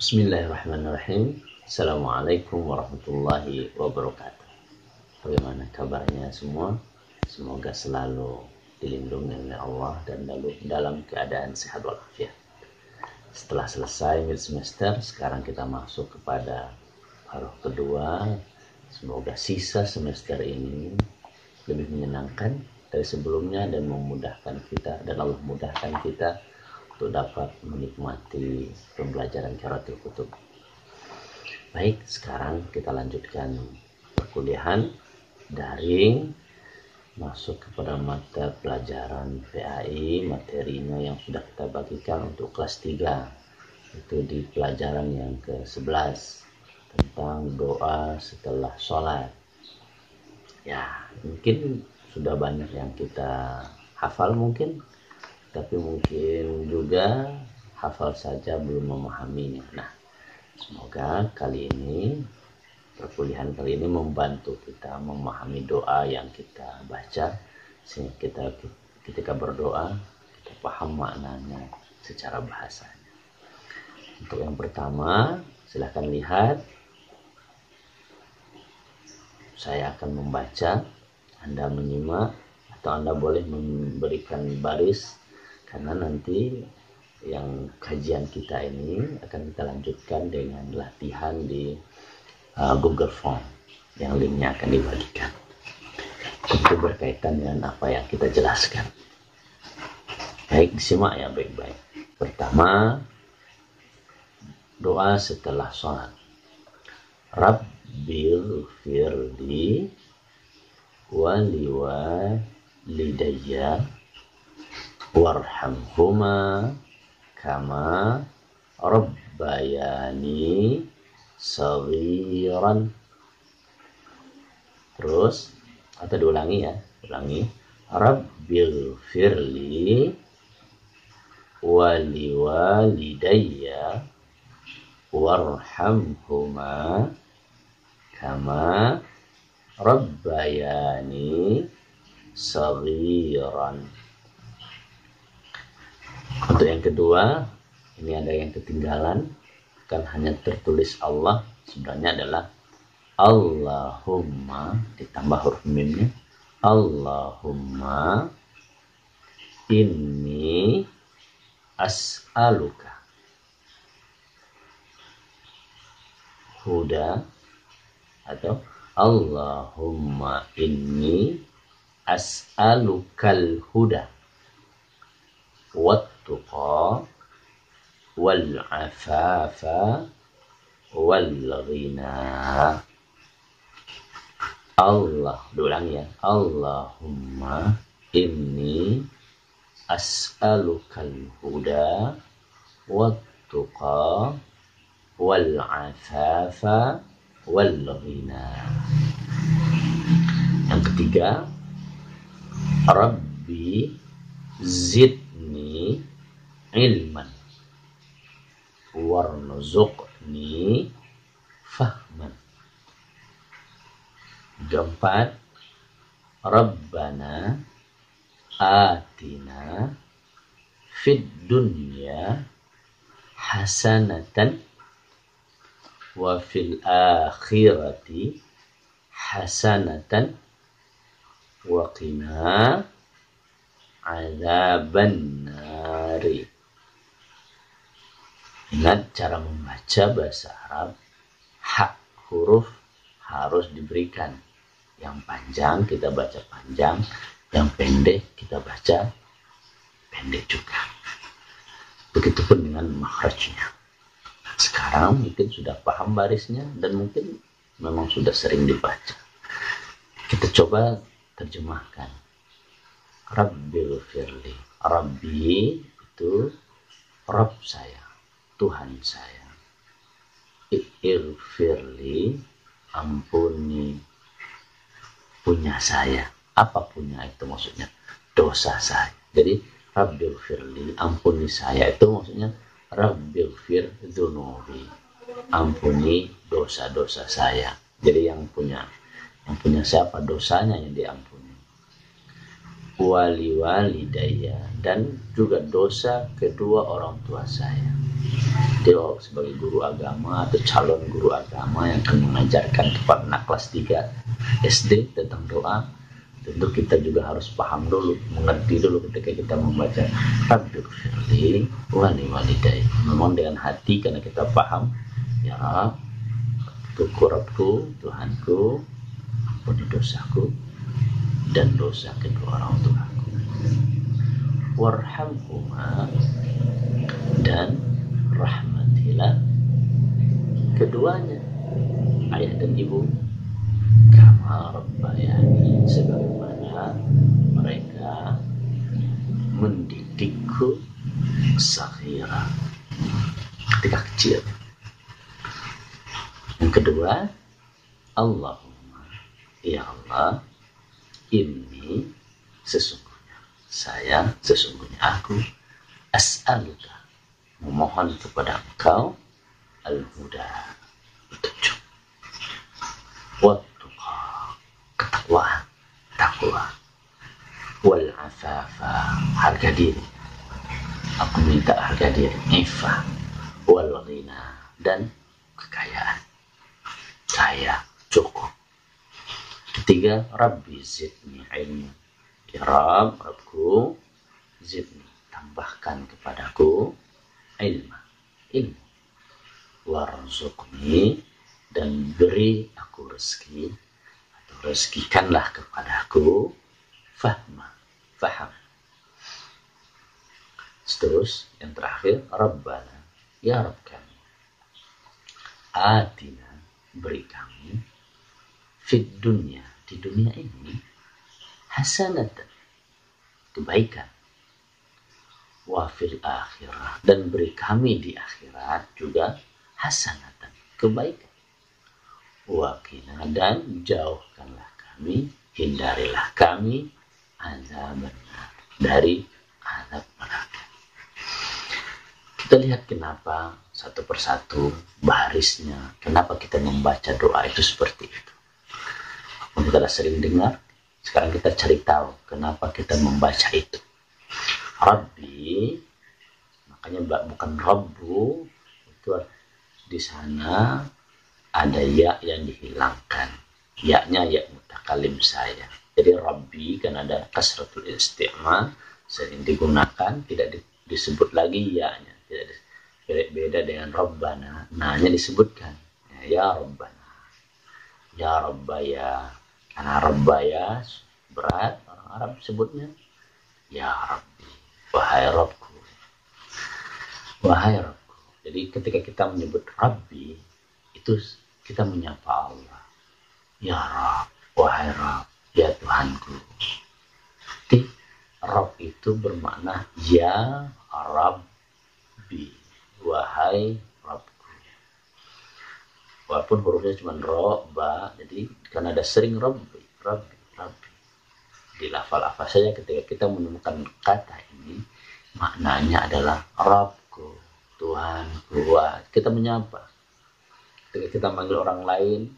Bismillahirrahmanirrahim. Assalamualaikum warahmatullahi wabarakatuh. Bagaimana kabarnya semua? Semoga selalu dilindungi oleh Allah dan dalam keadaan sehat walafiat. Setelah selesai mid semester, sekarang kita masuk kepada paruh kedua. Semoga sisa semester ini lebih menyenangkan dari sebelumnya dan memudahkan kita, dan Allah mudahkan kita untuk dapat menikmati pembelajaran Qiraatul Kutub. Baik, sekarang kita lanjutkan perkuliahan daring, masuk kepada mata pelajaran PAI, materinya yang sudah kita bagikan untuk kelas 3. Itu di pelajaran yang ke-11 tentang doa setelah sholat. Ya, mungkin sudah banyak yang kita hafal mungkin, tapi mungkin juga hafal saja belum memahaminya. Nah, semoga perkuliahan kali ini membantu kita memahami doa yang kita baca, sehingga kita ketika berdoa kita paham maknanya secara bahasanya. Untuk yang pertama, silahkan lihat. Saya akan membaca, Anda menyimak, atau Anda boleh memberikan baris, karena nanti yang kajian kita ini akan kita lanjutkan dengan latihan di Google Form yang linknya akan dibagikan. Tentu berkaitan dengan apa yang kita jelaskan. Baik, disimak ya baik-baik. Pertama, doa setelah sholat. Rabbil firli waliwalidayya warhamhuma kama rabbayani saghiran. Terus atau diulangi ya, Rabbil firli waliwalidayya warhamhuma kama rabbayani saghiran. Untuk yang kedua, ini ada yang ketinggalan, kan hanya tertulis Allah, sebenarnya adalah Allahumma ditambah huruf mimnya. Allahumma inni as'aluka huda, atau Allahumma inni as'alukal huda wattuqa wal afafa wal ghina. Allah, diulangi ya. Allahumma inni as'alukal huda wattuqa wal afafa wal ghina. Yang ketiga, Rabbi zidni ilman warzuqni fahman. Keempat, Rabbana atina fid dunya hasanatan wa fil akhirati hasanatan wa qina azaban nari. Ingat cara membaca bahasa Arab, hak huruf harus diberikan. Yang panjang kita baca panjang, yang pendek kita baca pendek juga. Begitupun dengan makhrajnya. Sekarang mungkin sudah paham barisnya dan mungkin memang sudah sering dibaca. Kita coba terjemahkan. Rabbil firli. Rabbi itu Rabb saya, Tuhan saya. Irfirli, ampuni punya saya. Apa punya itu maksudnya? Dosa saya. Jadi Rabbil firli, ampuni saya, itu maksudnya Rabbil fir dzunubi, ampuni dosa-dosa saya. Jadi yang punya siapa dosanya yang diampuni. wali walidaya, dan juga dosa kedua orang tua saya. Dia sebagai guru agama atau calon guru agama yang akan mengajarkan kepada anak kelas 3 SD tentang doa, tentu kita juga harus paham dulu, mengerti dulu ketika kita membaca Rabbighfirli wali walidayya. Memang dengan hati karena kita paham, ya Rabb, Rabku, Tuhanku, ampuni dosaku dan dosa kedua orang tuaku. Warhamhuma, dan rahmatilah keduanya, ayah dan ibu, kama rabbayani, sebagaimana mereka mendidikku saghira, ketika kecil. Yang kedua, Allahumma, ya Allah, ini sesungguhnya aku as'aluka, memohon kepada engkau al-huda, petunjuk, wat-tuqa, ketakwaan, takwa, wal afafa, harga diri, aku minta harga diri, ifah, wal ghina, dan kekayaan, kaya, cukup. Ketiga, Rabbi zidni ilmu, ya Rabb, Rabbku, zidni, tambahkan kepadaku ilmu, warzuqni, dan beri aku rezeki, atau rezekikanlah kepadaku faham. Terus yang terakhir, Rabbana, ya Rabb kami, atina, beri kami, fid dunya, di dunia ini, hasanatan, kebaikan, wa fil akhirah, dan beri kami di akhirat juga hasanatan, kebaikan, wa qina, dan jauhkanlah kami, hindarilah kami, azaban, dari azab neraka. Kita lihat kenapa satu persatu barisnya, kenapa kita membaca doa itu seperti itu. Kita sudah sering dengar, sekarang kita cari tahu kenapa kita membaca itu. Rabbi, makanya bukan Rabbu, itu di sana ada ya yang dihilangkan, ya-nya ya mutakalim saya. Jadi Rabbi kan ada kasratul isti'mal, sering digunakan, tidak disebut lagi ya-nya, tidak beda dengan Rabbana, nah-nya disebutkan, ya Rabbana, ya Rabbaya. Karena Rabbaya berat, orang Arab sebutnya ya Rabbi, wahai Rabbku, wahai Rabbku. Jadi ketika kita menyebut Rabbi, itu kita menyapa Allah, ya Rabb, wahai Rabb, ya Tuhanku. Jadi Rabb itu bermakna ya Rabbi, wahai Rabbku. Walaupun hurufnya cuma ro, ba, jadi karena ada sering Rabbi. Di lafal-lafal saja ketika kita menemukan kata ini, maknanya adalah Rabbku, Tuhanku. Wah, kita menyapa. Ketika kita manggil orang lain,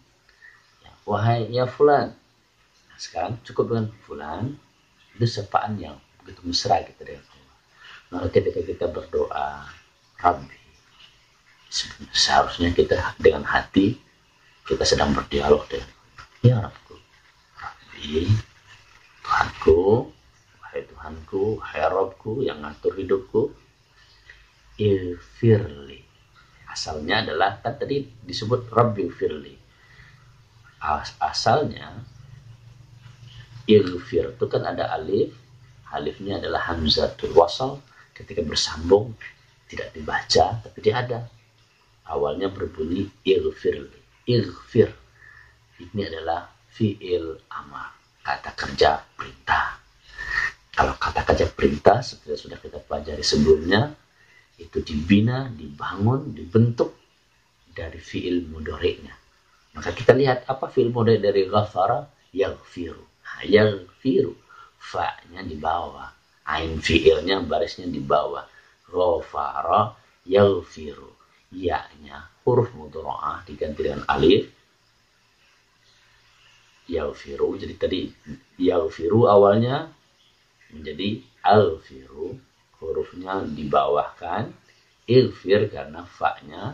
ya, wahai ya fulan. Nah, sekarang cukup dengan fulan, itu sapaan yang begitu mesra kita dengan Allah. Maka ketika kita berdoa, Rabbi, seharusnya kita dengan hati kita sedang berdialog dengan ya Rabbku, Rabbi, Tuhanku, wahai Rabbku yang ngatur hidupku, Ighfirli. Asalnya adalah, kan tadi disebut Rabbi Ighfirli. Asalnya Ighfir itu kan ada alif, alifnya adalah hamzatul wasal, ketika bersambung tidak dibaca tapi dia ada. Awalnya berbunyi Ighfirli. Ighfir ini adalah fi'il amar, kata kerja perintah. Kalau kata kerja perintah seperti sudah kita pelajari sebelumnya, itu dibina, dibangun, dibentuk dari fi'il mudhari'nya. Maka kita lihat apa fi'il mudhari' dari ghafara, yaghfiru. Nah, yaghfiru, fa-nya di bawah, ain fi'ilnya barisnya di bawah. Ghafara yaghfiru, ya-nya huruf mudhara'ah diganti dengan alif, yaghfiru. Jadi tadi yaghfiru awalnya menjadi alfiru, hurufnya dibawahkan, ilfir karena fa-nya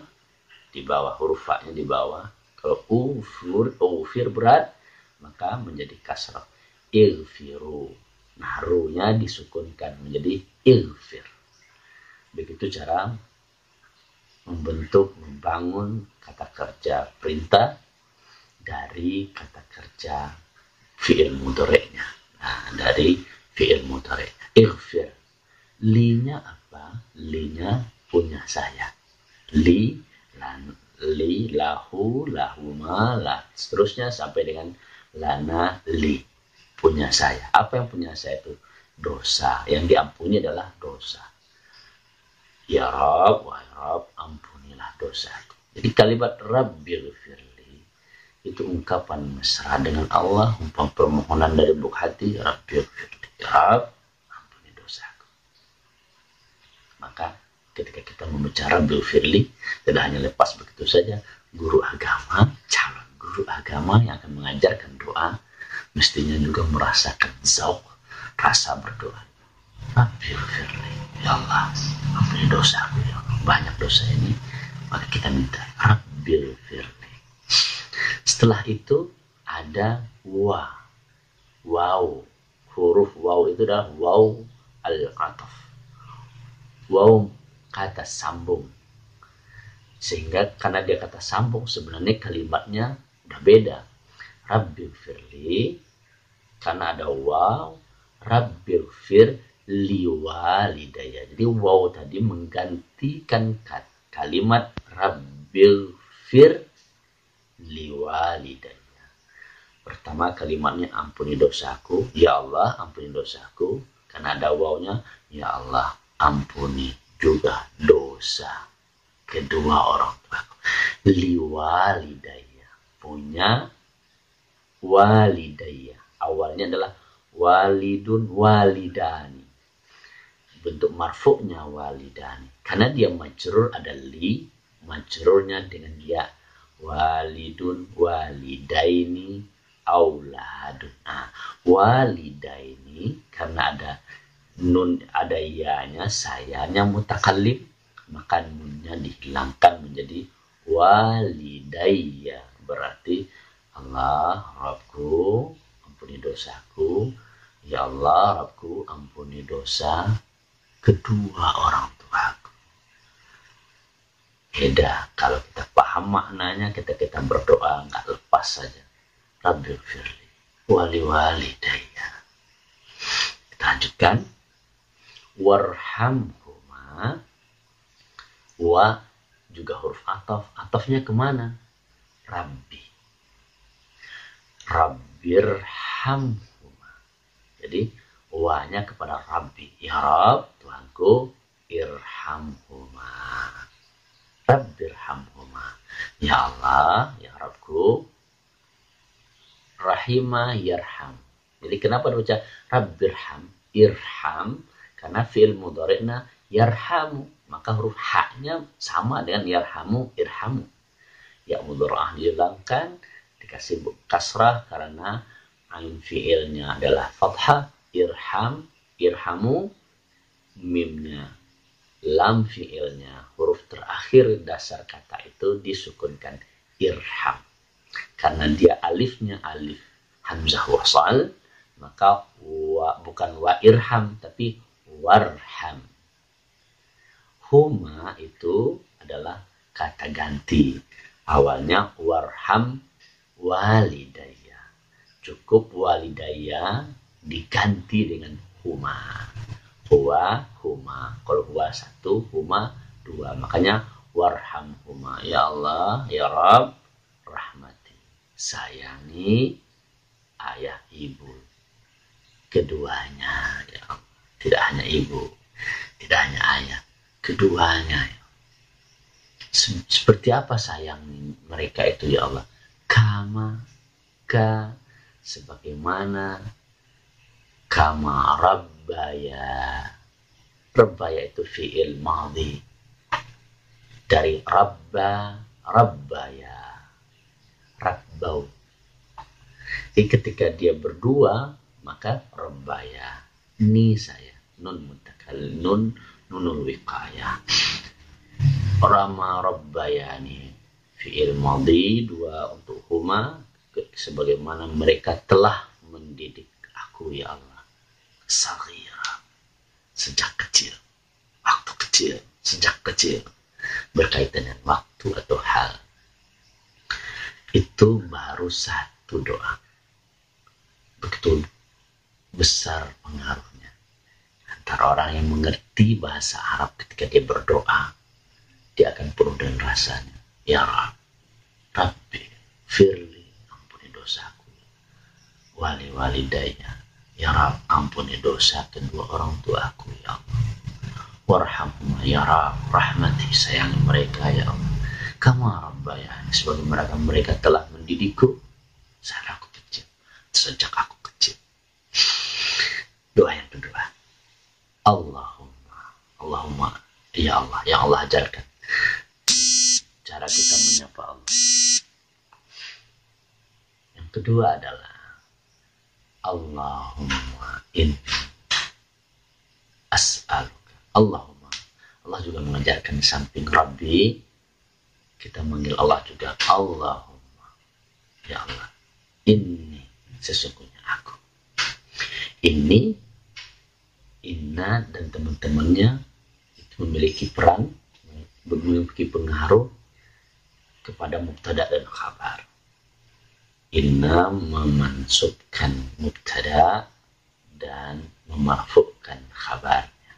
di bawah, huruf fa-nya di bawah. Kalau ufir berat, maka menjadi kasrah, ilfiru. Nah, ru-nya disukunkan menjadi ilfir. Begitu cara membangun kata kerja perintah dari kata kerja fi'il mudhari'nya. Nah, dari fi'il mudhari'. Ilfir. Li-nya apa? Li-nya punya saya. Li, lahu, lahuma, seterusnya sampai dengan lana, li. Punya saya. Apa yang punya saya itu? Dosa. Yang diampuni adalah dosa. Ya Rabb, wahai Rabb, ampunilah dosaku. Jadi kalimat Rabbil firli itu ungkapan mesra dengan Allah, ungkapan permohonan dari lubuk hati. Rabbil firli, ya Rabb, ampuni dosaku. Maka ketika kita membaca Rabbil firli, tidak hanya lepas begitu saja. Guru agama, calon guru agama yang akan mengajarkan doa, mestinya juga merasakan zauq, rasa berdoa. Rabbil firli, ya Allah, ampuni dosaku ya Allah. Banyak dosa ini, maka kita minta Rabbil firli. Setelah itu ada waw. Huruf waw itu adalah waw al-ataf. Waw kata sambung. Sehingga karena dia kata sambung, sebenarnya kalimatnya udah beda. Rabbil firli, karena ada waw, Rabbil fir liwalidayya. Jadi waw tadi menggantikan kalimat Rabbil fir liwalidayya. Pertama kalimatnya ampuni dosaku, ya Allah ampuni dosaku. Karena ada wawnya, ya Allah ampuni juga dosa kedua orang tuaku. Liwalidayya, punya walidayya. Awalnya adalah walidun walidani. Bentuk marfu'nya walidani. Karena dia majrur ada li, majrurnya dengan ya. Walidun walidaini auladun. Nah, walidaini karena ada nun, ada ya-nya, sayanya mutakallim, maka nunnya dihilangkan menjadi walidayya. Berarti Allah Rabbku ampuni dosaku, ya Allah Rabbku ampuni dosa kedua orang tuaku. Beda kalau kita paham maknanya, kita berdoa nggak lepas saja Rabbil firli wali walidayya. Kita lanjutkan warhamhuma. Wa juga huruf ataf. Atafnya kemana? Rabbi. Rabbirhamhuma. Jadi wa-nya kepada Rabbi. Ya Rabb, Tuhanku, irhamhuma. Rabbirhamhuma. Ya Allah, ya Rabbku, rahimah yarham. Jadi kenapa dibaca Rabbirham, irham? Karena fi'il mudhari'na yarhamu. Maka huruf ha-nya sama dengan yarhamu, irhamu. Ya mudhara'ah dihilangkan, dikasih kasrah karena ain fi'ilnya adalah fathah. Irham, irhamu, mimnya lam fi'ilnya, huruf terakhir dasar kata itu disukunkan irham. Karena dia alifnya alif hamzah wasal, maka bukan wa irham tapi warham. Huma itu adalah kata ganti. Awalnya warham walidayya. Cukup walidayya diganti dengan huma. Huwa, huma. Kalau huwa satu, huma dua. Makanya warham huma. Ya Allah, ya Rabb, rahmati, sayangi ayah ibu keduanya. Ya Allah. Tidak hanya ibu, tidak hanya ayah, keduanya. Seperti apa sayang mereka itu ya Allah? Kama, sebagaimana kama rabbaya. Rabbaya itu fi'il madhi dari rabbaya, rabbau. Jadi ketika dia berdua maka rabbaya. Ni saya. Nun mutakallim. Nunul wiqayah. Rama rabbayani. Fi'il madhi, dua untuk huma. Sebagaimana mereka telah mendidik aku, ya Allah. Saghira. Sejak kecil. Waktu kecil. Sejak kecil. Berkaitan dengan waktu atau hal. Itu baru satu doa. Begitu besar pengaruhnya antara orang yang mengerti bahasa Arab ketika dia berdoa, dia akan penuh dengan rasanya. Ya Rabbi firli, ampuni dosaku. Wali walidayya, ya Rabb, ampuni dosa kedua orang tuaku, ya Allah. Warhamhuma, ya Rabb, rahmati, sayangi mereka, ya Allah. Kama rabbayani, sebagai mereka telah mendidikku saat aku kecil, sejak aku kecil. Doa yang kedua, Allahumma, ya Allah, yang Allah ajarkan cara kita menyapa Allah. Yang kedua adalah Allahumma inni as'aluka. Allahumma, Allah juga mengajarkan di samping Rabbi, kita manggil Allah juga Allahumma, ya Allah, inni, sesungguhnya aku. Ini, inna dan teman-temannya itu memiliki peran, memiliki pengaruh kepada mubtada dan khabar. Inna memansubkan mubtada dan memarfu'kan khabarnya.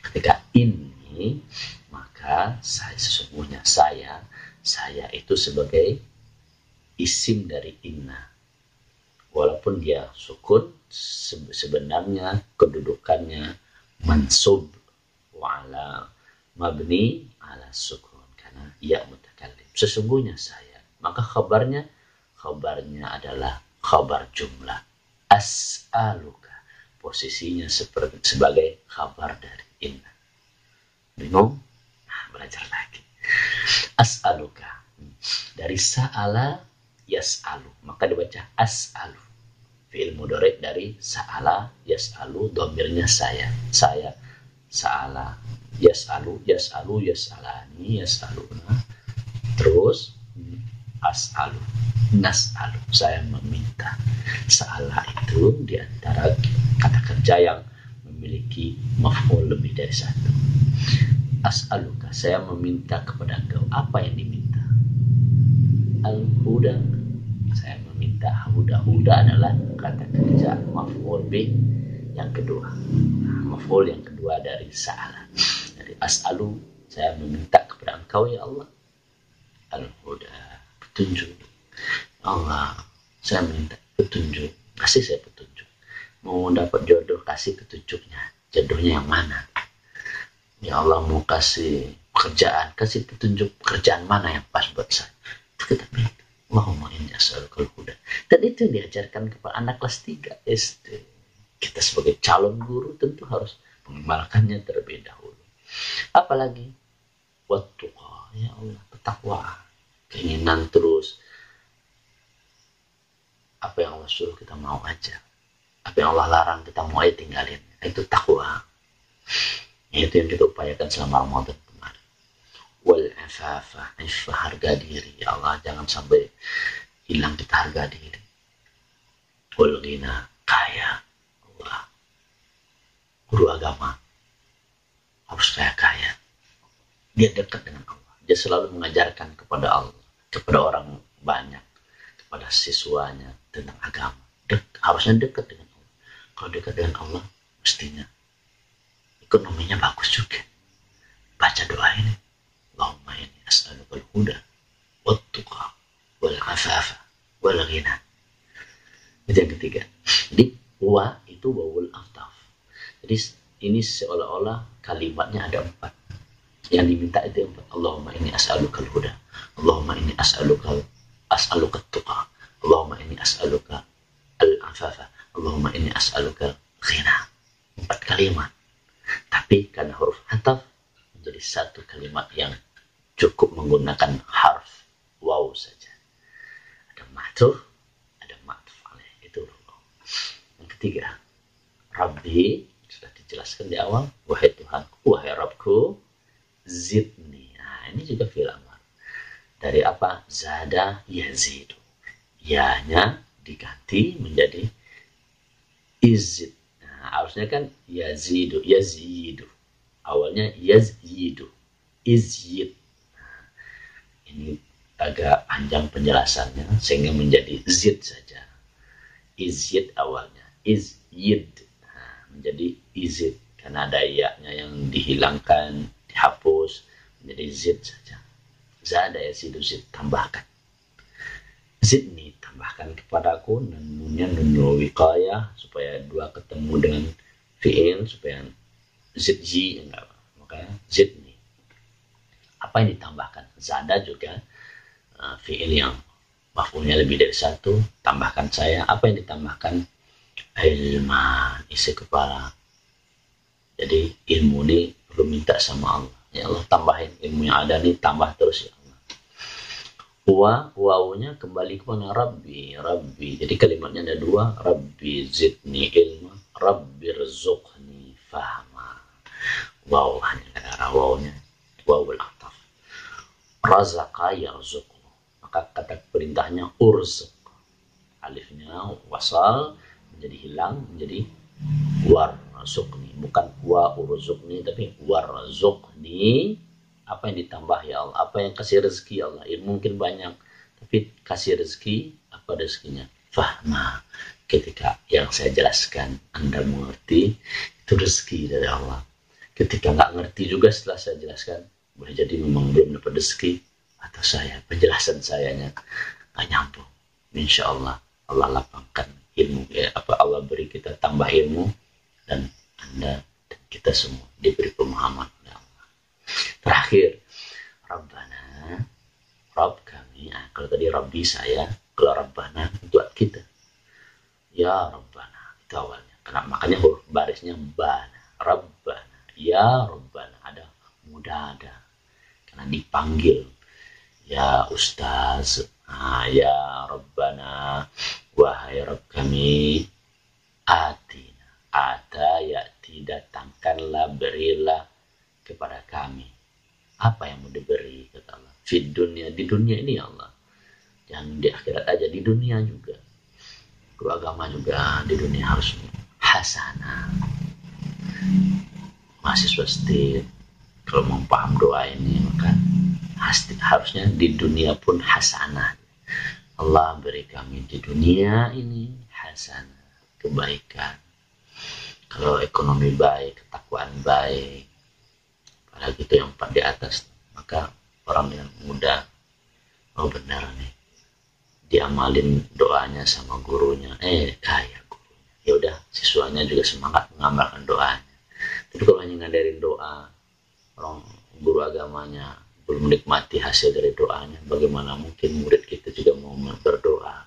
Ketika ini, maka sesungguhnya saya itu sebagai isim dari inna. Walaupun dia sukun, sebenarnya kedudukannya mansub wa'ala mabni ala sukun, karena ya mutakallim. Sesungguhnya saya, maka khabarnya adalah khabar jumlah. As'aluka, posisinya sebagai khabar dari inna. Bingung? Belajar lagi. As'aluka, dari sa'ala yas'alu, maka dibaca as'alu. Fi'il mudhari dari sa'ala yas'alu, dhamirnya saya, sa'ala yas'alu, yas'alani, yas'aluna, terus as'alu, nas'alu, saya meminta. Sa'ala itu diantara kata kerja yang memiliki maf'ul lebih dari satu. As'aluka, saya meminta kepada engkau. Apa yang diminta? Al-huda, saya meminta huda. Huda adalah kata kerja maf'ul bih yang kedua. Maf'ul yang kedua dari sa'ala. Dari as'alu, saya meminta kepada engkau, ya Allah. Al-huda, petunjuk. Allah, saya minta petunjuk. Kasih saya petunjuk. Mau dapat jodoh, kasih petunjuknya. Jodohnya yang mana? Ya Allah, mau kasih pekerjaan, kasih petunjuk pekerjaan mana yang pas buat saya. Itu kita minta. Allahumma inni as'alukal huda. Dan itu yang diajarkan kepada anak kelas 3 SD. Kita sebagai calon guru tentu harus mengamalkannya terlebih dahulu. Apalagi wattaqwa, ya Allah, takwaan. Keinginan terus apa yang Allah suruh kita mau aja, apa yang Allah larang kita mau aja tinggalin. Itu takwa. Itu yang kita upayakan selama Ramadan kemarin. Wal afafa, harga diri, ya Allah, jangan sampai hilang kita harga diri. Wal ghina, kaya, Allah, guru agama harus kaya. Dia dekat dengan Allah, dia selalu mengajarkan kepada Allah, kepada orang banyak, kepada siswanya tentang agama. Harusnya dekat dengan Allah. Kalau dekat dengan Allah, mestinya ekonominya bagus juga. Baca doa ini. Allahumma inni as'alukal huda wattuqa wal afafa wal ghina. Itu yang ketiga. Jadi wa itu wawul aftaf. Jadi ini seolah-olah kalimatnya ada 4. Yang diminta itu 4. Allahumma inni as'alukal huda. Allahumma inni as'aluka tuqa. Allahumma inni as'aluka al-afafa. Allahumma inni as'aluka ghina. 4 kalimat. Tapi karena huruf ataf menjadi satu kalimat yang cukup menggunakan harf waw saja. Ada ma'tuf, ada ma'tuf alaih. Itu huruf waw. Yang ketiga, Rabbi sudah dijelaskan di awal, wahai Tuhan, wahai Rabbku, zidni. Nah, ini juga fi'il amar. Dari apa? Zada yazidu. Ya-nya diganti menjadi izid. Nah, harusnya kan yazidu, yazidu. Awalnya yazidu, izyid. Nah, ini agak panjang penjelasannya sehingga menjadi zid saja. Izyid awalnya, izyid. Nah, menjadi izid karena ada ya-nya yang dihilangkan, dihapus menjadi zid saja. Zada yazidu, zid, tambahkan. Zidni, tambahkan kepadaku, nunnya nun wiqayah supaya dua ketemu dengan fi'il supaya zidji, enggak, makanya zidni. Apa yang ditambahkan? Zada juga fi'il yang maf'ulnya lebih dari satu, tambahkan saya. Apa yang ditambahkan? Ilman, isi kepala. Jadi ilmu ini perlu minta sama Allah. Ya Allah, tambahin ilmu yang ada nih, tambah terus ya. Wawunya kembali kepada Rabbi, Rabbi. Jadi kalimatnya ada dua, Rabbi zidni ilma, Rabbi rzuqni fahma. Waw, hanya ada wawunya, wawul ataf. Razaqa yarzuqu. Maka kata perintahnya urzuq. Alifnya wasal menjadi hilang, menjadi warzuqni. Bukan wa urzuqni, tapi warzuqni. Apa yang ditambah ya Allah, apa yang kasih rezeki ya Allah, ilmu mungkin banyak tapi kasih rezeki, apa rezekinya? Fahma, ketika yang saya jelaskan Anda mengerti, itu rezeki dari Allah. Ketika nggak ngerti juga setelah saya jelaskan, boleh jadi memang belum dapat rezeki, atau saya penjelasan sayanya nggak nyambung. Insya Allah Allah lapangkan ilmu, Allah beri kita tambah ilmu, dan Anda dan kita semua diberi pemahaman. Terakhir, Rabbana, Rabb kami. Nah, kalau tadi Rabbi saya, kalau Rabbana buat kita. Ya Rabbana, itu awalnya. Makanya huruf barisnya bana, Rabbana, ya Rabbana. Ada mudah ada, karena dipanggil. Ya Ustaz, ya Rabbana, wahai Rabb kami, atina, ada ya'ti, datangkanlah, berilah kepada kami. Apa yang mau diberi, kata Allah? Fid dunia, di dunia ini ya Allah. Jangan di akhirat aja, di dunia juga. Guru agama juga di dunia harus hasanah. Mahasiswa setir, kalau mau paham doa ini, maka harusnya di dunia pun hasanah. Allah beri kami di dunia ini hasanah, kebaikan. Kalau ekonomi baik, ketakwaan baik, apalagi itu yang 4 di atas, maka orang yang muda, oh benar nih, diamalin doanya sama gurunya, kaya gurunya. Ya udah, siswanya juga semangat mengamalkan doanya. Tapi kalau hanya ngadarin doa, orang guru agamanya belum menikmati hasil dari doanya, bagaimana mungkin murid kita juga mau berdoa?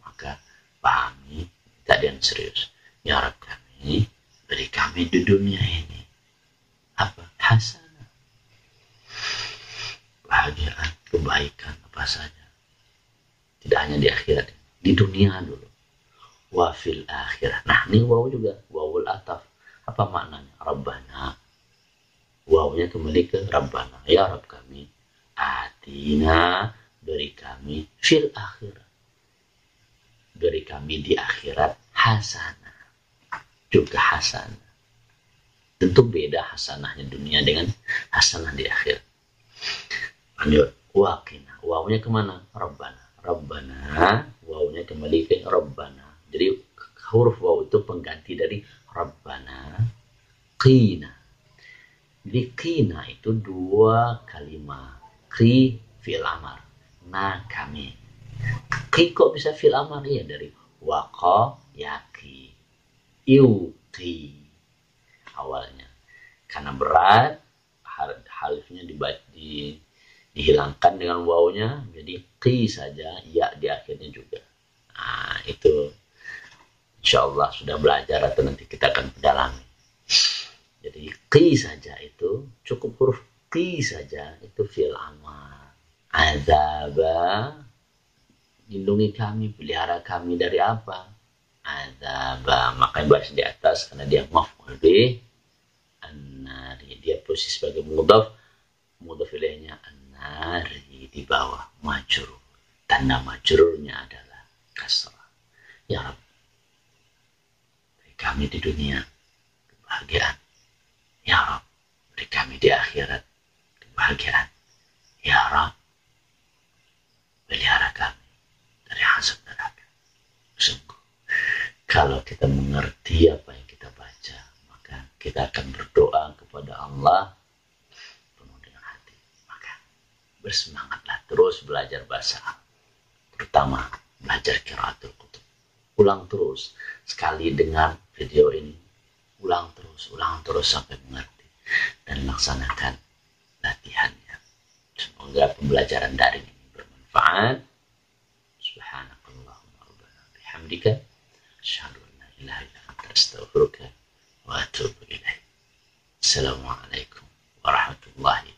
Maka pahami, tadi yang serius. Ya Rabb kami, beri kami di dunia ini apa? Hasanah, bahagiaan, kebaikan, apa saja. Tidak hanya di akhirat, di dunia dulu. Wa fil akhirah. Nah, ini waw juga, wawul ataf. Apa maknanya? Rabbana. Wawnya kembali ke Rabbana. Ya Rabb kami, atina, beri kami fil akhirah. Beri kami di akhirat hasanah. Juga hasanah. Tentu beda hasanahnya dunia dengan hasanah di akhir. Lanjut, waqina. Wawnya kemana? Rabbana. Rabbana, wawnya kembali ke Rabbana. Jadi huruf waw itu pengganti dari Rabbana. Qina. Jadi qina itu 2 kalimat. Qi fi'il amar. Nah kami. Qi kok bisa fi'il amar? Iya, dari waqa yaqi. Yuqi. Awalnya karena berat, halifnya dihilangkan dengan wawnya, jadi qi saja, ya di akhirnya juga. Nah, itu insyaallah sudah belajar atau nanti kita akan pedalami. Jadi qi saja itu cukup, huruf qi saja itu fi'il amar. Azaba, lindungi kami, pelihara kami dari apa? Azab. azaba. Makanya bahas di atas karena dia maf'ul bih an-nari. Dia posisi sebagai mudhaf, mudhaf ilaihnya an-nari di bawah majrur. Tanda majrurnya adalah kasrah. Ya Rabb, beri kami di dunia kebahagiaan. Ya Rabb, beri kami di akhirat kebahagiaan. Ya Rabb, pelihara kami dari azab neraka. Sungguh, kalau kita mengerti apa yang kita baca, maka kita akan berdoa kepada Allah penuh dengan hati. Maka bersemangatlah terus belajar bahasa Arab, terutama belajar qiraatul kutub. Ulang terus, sekali dengar video ini, ulang terus sampai mengerti dan laksanakan latihannya. Semoga pembelajaran daring ini bermanfaat. Subhanakallahumma rabbana bihamdika asyhadu an la ilaha illa anta astaghfiruka wa atubu ilaik. Assalamualaikum warahmatullahi